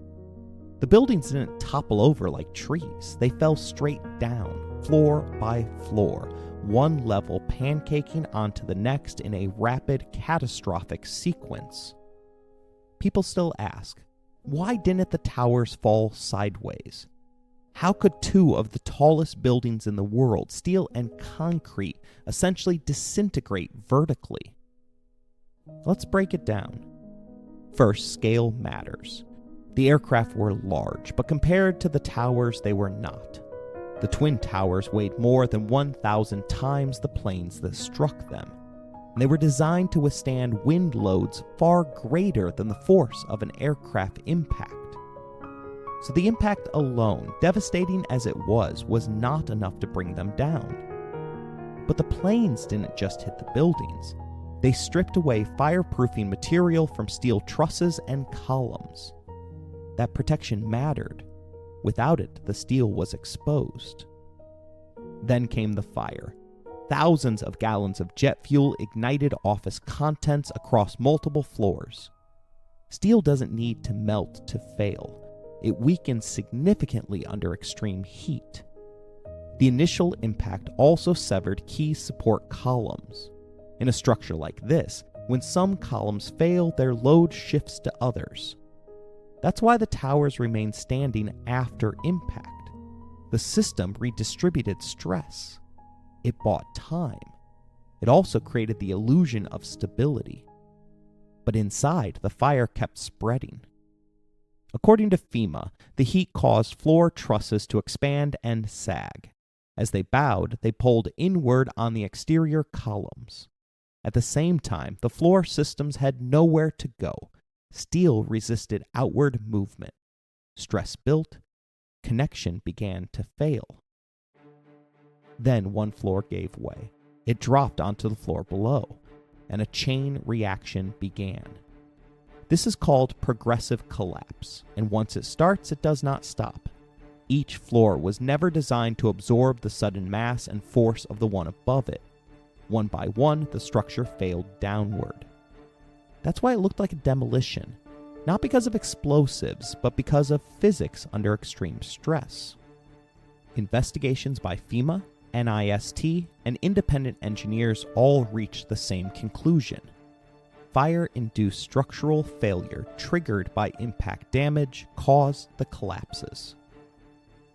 The buildings didn't topple over like trees. They fell straight down, floor by floor, one level pancaking onto the next in a rapid, catastrophic sequence. People still ask, why didn't the towers fall sideways? How could two of the tallest buildings in the world, steel and concrete, essentially disintegrate vertically? Let's break it down. First, scale matters. The aircraft were large, but compared to the towers, they were not. The Twin Towers weighed more than 1,000 times the planes that struck them, and they were designed to withstand wind loads far greater than the force of an aircraft impact. So the impact alone, devastating as it was not enough to bring them down. But the planes didn't just hit the buildings. They stripped away fireproofing material from steel trusses and columns. That protection mattered. Without it, the steel was exposed. Then came the fire. Thousands of gallons of jet fuel ignited office contents across multiple floors. Steel doesn't need to melt to fail. It weakens significantly under extreme heat. The initial impact also severed key support columns. In a structure like this, when some columns fail, their load shifts to others. That's why the towers remain standing after impact. The system redistributed stress. It bought time. It also created the illusion of stability. But inside, the fire kept spreading. According to FEMA, the heat caused floor trusses to expand and sag. As they bowed, they pulled inward on the exterior columns. At the same time, the floor systems had nowhere to go. Steel resisted outward movement. Stress built. Connection began to fail. Then one floor gave way. It dropped onto the floor below, and a chain reaction began. This is called progressive collapse, and once it starts, it does not stop. Each floor was never designed to absorb the sudden mass and force of the one above it. One by one, the structure failed downward. That's why it looked like a demolition, not because of explosives, but because of physics under extreme stress. Investigations by FEMA, NIST, and independent engineers all reached the same conclusion. Fire-induced structural failure triggered by impact damage caused the collapses.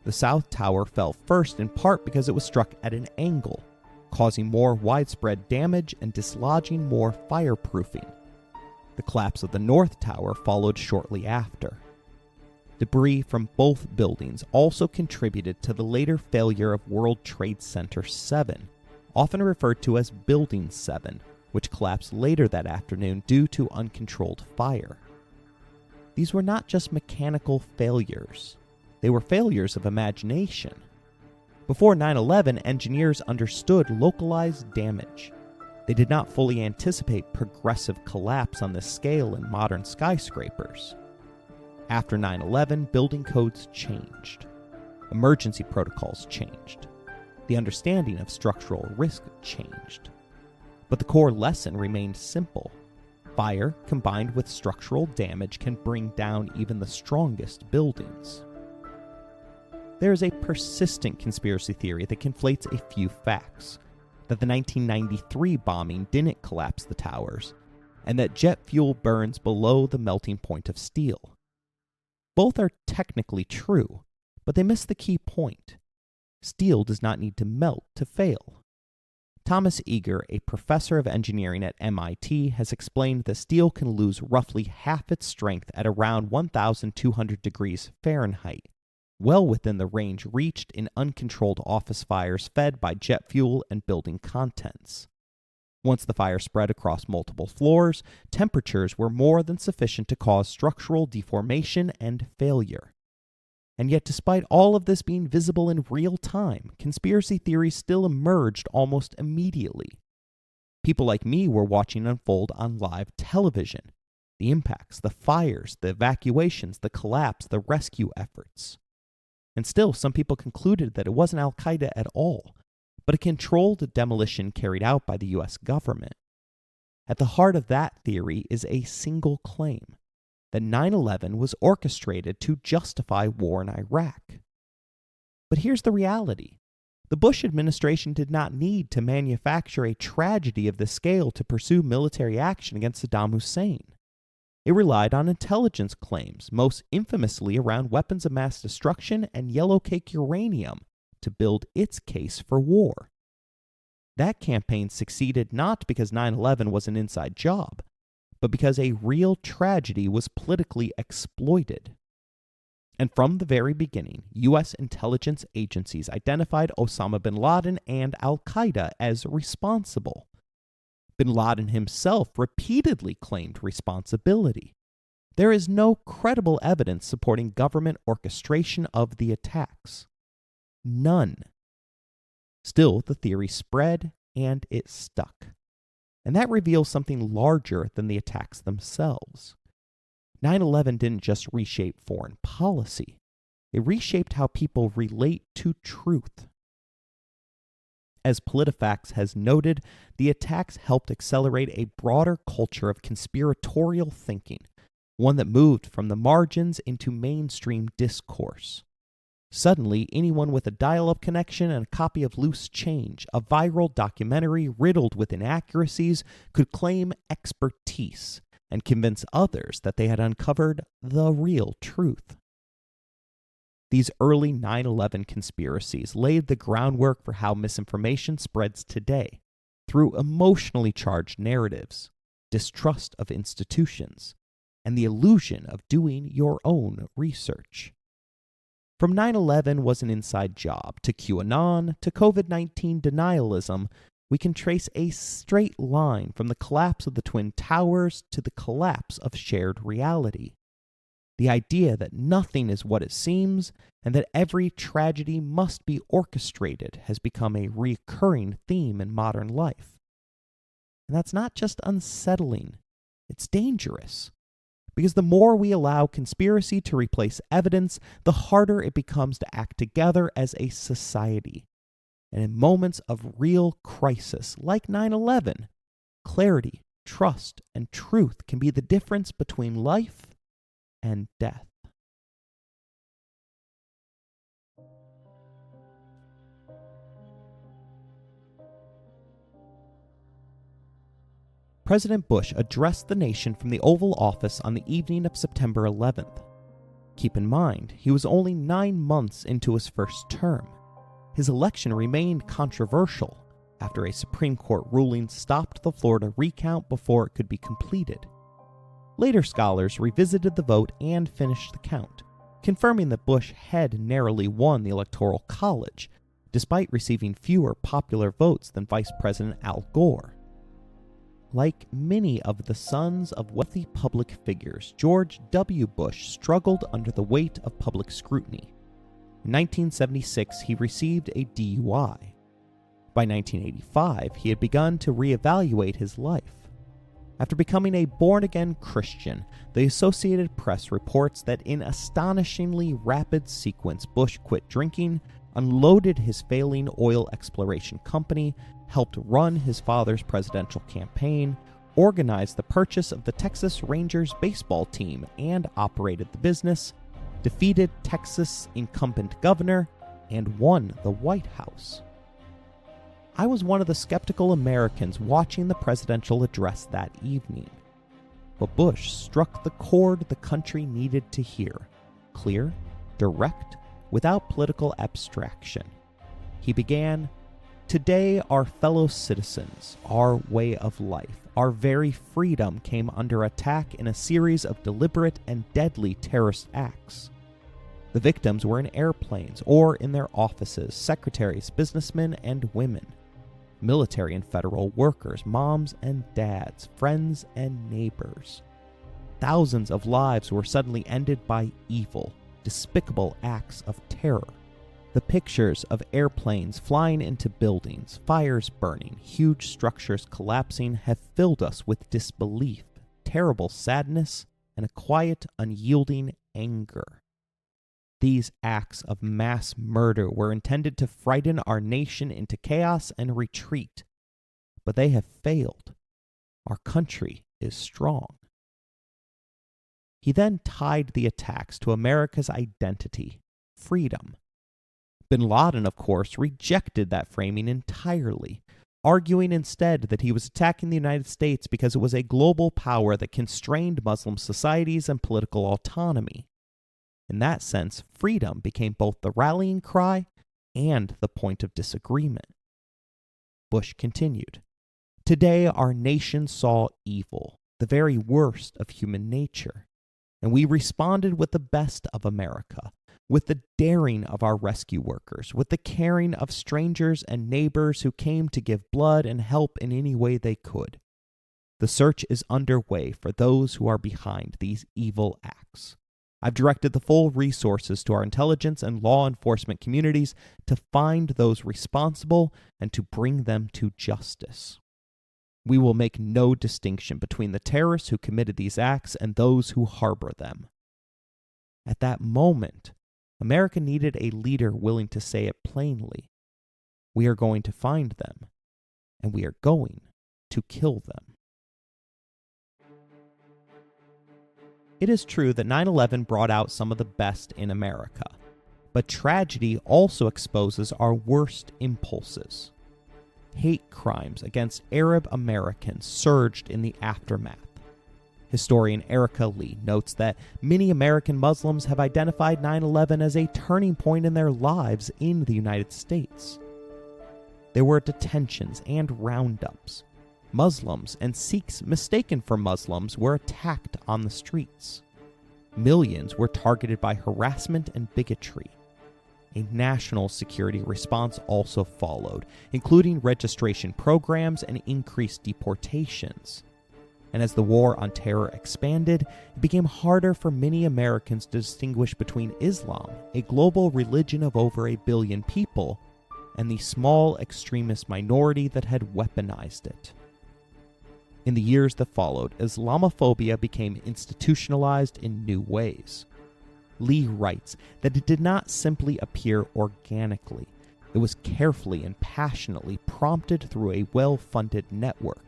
The South Tower fell first in part because it was struck at an angle, causing more widespread damage and dislodging more fireproofing. The collapse of the North Tower followed shortly after. Debris from both buildings also contributed to the later failure of World Trade Center 7, often referred to as Building 7, which collapsed later that afternoon due to uncontrolled fire. These were not just mechanical failures. They were failures of imagination. Before 9/11, engineers understood localized damage. They did not fully anticipate progressive collapse on this scale in modern skyscrapers. After 9/11, building codes changed. Emergency protocols changed. The understanding of structural risk changed. But the core lesson remained simple. Fire combined with structural damage can bring down even the strongest buildings. There is a persistent conspiracy theory that conflates a few facts: that the 1993 bombing didn't collapse the towers, and that jet fuel burns below the melting point of steel. Both are technically true, but they miss the key point. Steel does not need to melt to fail. Thomas Eager, a professor of engineering at MIT, has explained that steel can lose roughly half its strength at around 1,200 degrees Fahrenheit, well within the range reached in uncontrolled office fires fed by jet fuel and building contents. Once the fire spread across multiple floors, temperatures were more than sufficient to cause structural deformation and failure. And yet, despite all of this being visible in real time, conspiracy theories still emerged almost immediately. People like me were watching unfold on live television. The impacts, the fires, the evacuations, the collapse, the rescue efforts. And still, some people concluded that it wasn't Al-Qaeda at all, but a controlled demolition carried out by the US government. At the heart of that theory is a single claim: that 9/11 was orchestrated to justify war in Iraq. But here's the reality. The Bush administration did not need to manufacture a tragedy of this scale to pursue military action against Saddam Hussein. It relied on intelligence claims, most infamously around weapons of mass destruction and yellowcake uranium, to build its case for war. That campaign succeeded not because 9/11 was an inside job, but because a real tragedy was politically exploited. And from the very beginning, U.S. intelligence agencies identified Osama bin Laden and Al-Qaeda as responsible. Bin Laden himself repeatedly claimed responsibility. There is no credible evidence supporting government orchestration of the attacks. None. Still, the theory spread and it stuck. And that reveals something larger than the attacks themselves. 9/11 didn't just reshape foreign policy. It reshaped how people relate to truth. As PolitiFact has noted, the attacks helped accelerate a broader culture of conspiratorial thinking, one that moved from the margins into mainstream discourse. Suddenly, anyone with a dial-up connection and a copy of Loose Change, a viral documentary riddled with inaccuracies, could claim expertise and convince others that they had uncovered the real truth. These early 9/11 conspiracies laid the groundwork for how misinformation spreads today, through emotionally charged narratives, distrust of institutions, and the illusion of doing your own research. From 9/11 was an inside job to QAnon to COVID-19 denialism, we can trace a straight line from the collapse of the Twin Towers to the collapse of shared reality. The idea that nothing is what it seems and that every tragedy must be orchestrated has become a recurring theme in modern life. And that's not just unsettling, it's dangerous. Because the more we allow conspiracy to replace evidence, the harder it becomes to act together as a society. And in moments of real crisis, like 9/11, clarity, trust, and truth can be the difference between life and death. President Bush addressed the nation from the Oval Office on the evening of September 11th. Keep in mind, he was only 9 months into his first term. His election remained controversial after a Supreme Court ruling stopped the Florida recount before it could be completed. Later scholars revisited the vote and finished the count, confirming that Bush had narrowly won the Electoral College, despite receiving fewer popular votes than Vice President Al Gore. Like many of the sons of wealthy public figures, George W. Bush struggled under the weight of public scrutiny. In 1976, he received a DUI. By 1985, he had begun to reevaluate his life. After becoming a born-again Christian, the Associated Press reports that in astonishingly rapid sequence, Bush quit drinking, unloaded his failing oil exploration company, helped run his father's presidential campaign, organized the purchase of the Texas Rangers baseball team and operated the business, defeated Texas incumbent governor, and won the White House. I was one of the skeptical Americans watching the presidential address that evening. But Bush struck the chord the country needed to hear, clear, direct, without political abstraction. He began, "Today, our fellow citizens, our way of life, our very freedom came under attack in a series of deliberate and deadly terrorist acts. The victims were in airplanes or in their offices, secretaries, businessmen, and women, military and federal workers, moms and dads, friends and neighbors. Thousands of lives were suddenly ended by evil, despicable acts of terror. The pictures of airplanes flying into buildings, fires burning, huge structures collapsing have filled us with disbelief, terrible sadness, and a quiet, unyielding anger. These acts of mass murder were intended to frighten our nation into chaos and retreat, but they have failed. Our country is strong." He then tied the attacks to America's identity, freedom. Bin Laden, of course, rejected that framing entirely, arguing instead that he was attacking the United States because it was a global power that constrained Muslim societies and political autonomy. In that sense, freedom became both the rallying cry and the point of disagreement. Bush continued, "Today our nation saw evil, the very worst of human nature, and we responded with the best of America, with the daring of our rescue workers, with the caring of strangers and neighbors who came to give blood and help in any way they could. The search is underway for those who are behind these evil acts. I've directed the full resources to our intelligence and law enforcement communities to find those responsible and to bring them to justice. We will make no distinction between the terrorists who committed these acts and those who harbor them." At that moment, America needed a leader willing to say it plainly. We are going to find them, and we are going to kill them. It is true that 9/11 brought out some of the best in America, but tragedy also exposes our worst impulses. Hate crimes against Arab Americans surged in the aftermath. Historian Erica Lee notes that many American Muslims have identified 9/11 as a turning point in their lives in the United States. There were detentions and roundups. Muslims and Sikhs mistaken for Muslims were attacked on the streets. Millions were targeted by harassment and bigotry. A national security response also followed, including registration programs and increased deportations. And as the war on terror expanded, it became harder for many Americans to distinguish between Islam, a global religion of over 1 billion people, and the small extremist minority that had weaponized it. In the years that followed, Islamophobia became institutionalized in new ways. Lee writes that it did not simply appear organically. It was carefully and passionately prompted through a well-funded network.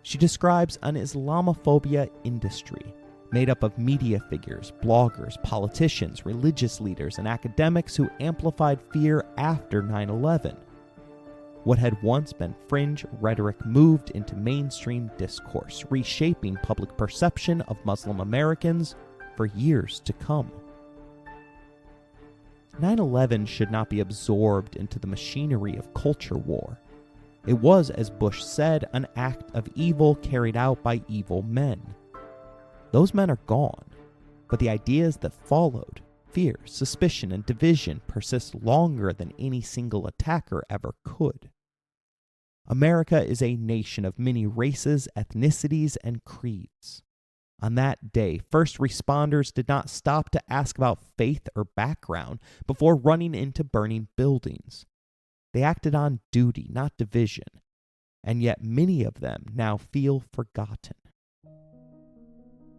She describes an Islamophobia industry made up of media figures, bloggers, politicians, religious leaders, and academics who amplified fear after 9/11. What had once been fringe rhetoric moved into mainstream discourse, reshaping public perception of Muslim Americans for years to come. 9/11 should not be absorbed into the machinery of culture war. It was, as Bush said, an act of evil carried out by evil men. Those men are gone, but the ideas that followed, fear, suspicion, and division, persist longer than any single attacker ever could. America is a nation of many races, ethnicities, and creeds. On that day, first responders did not stop to ask about faith or background before running into burning buildings. They acted on duty, not division, and yet many of them now feel forgotten.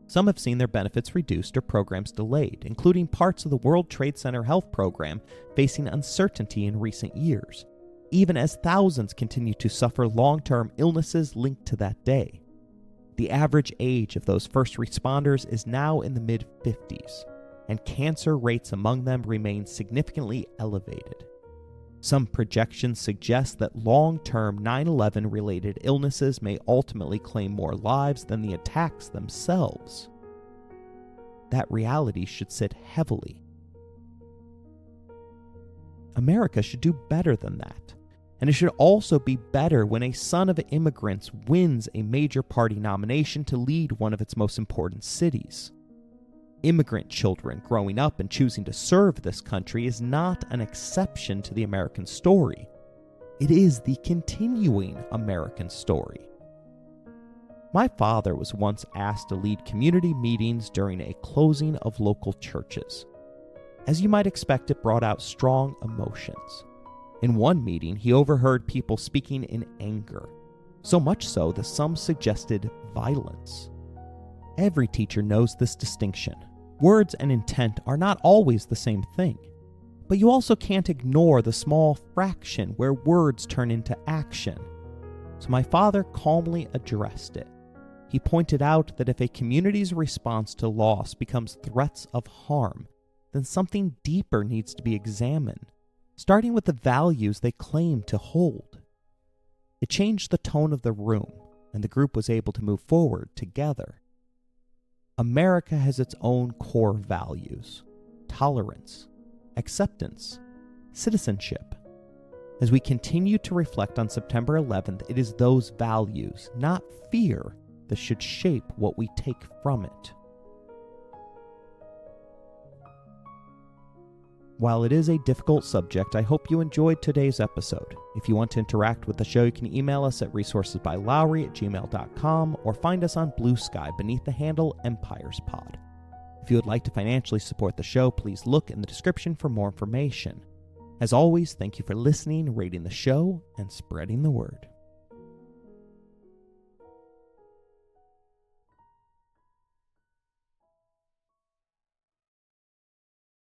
Some have seen their benefits reduced or programs delayed, including parts of the World Trade Center health program facing uncertainty in recent years, even as thousands continue to suffer long-term illnesses linked to that day. The average age of those first responders is now in the mid-50s, and cancer rates among them remain significantly elevated. Some projections suggest that long-term 9/11 related illnesses may ultimately claim more lives than the attacks themselves. That reality should sit heavily. America should do better than that, and it should also be better when a son of immigrants wins a major party nomination to lead one of its most important cities. Immigrant children growing up and choosing to serve this country is not an exception to the American story. It is the continuing American story. My father was once asked to lead community meetings during a closing of local churches. As you might expect, it brought out strong emotions. In one meeting, he overheard people speaking in anger, so much so that some suggested violence. Every teacher knows this distinction. Words and intent are not always the same thing, but you also can't ignore the small fraction where words turn into action. So my father calmly addressed it. He pointed out that if a community's response to loss becomes threats of harm, then something deeper needs to be examined, starting with the values they claim to hold. It changed the tone of the room, and the group was able to move forward together. America has its own core values: tolerance, acceptance, citizenship. As we continue to reflect on September 11th, it is those values, not fear, that should shape what we take from it. While it is a difficult subject, I hope you enjoyed today's episode. If you want to interact with the show, you can email us at resourcesbylowery@gmail.com or find us on Bluesky beneath the handle EmpiresPod. If you would like to financially support the show, please look in the description for more information. As always, thank you for listening, rating the show, and spreading the word.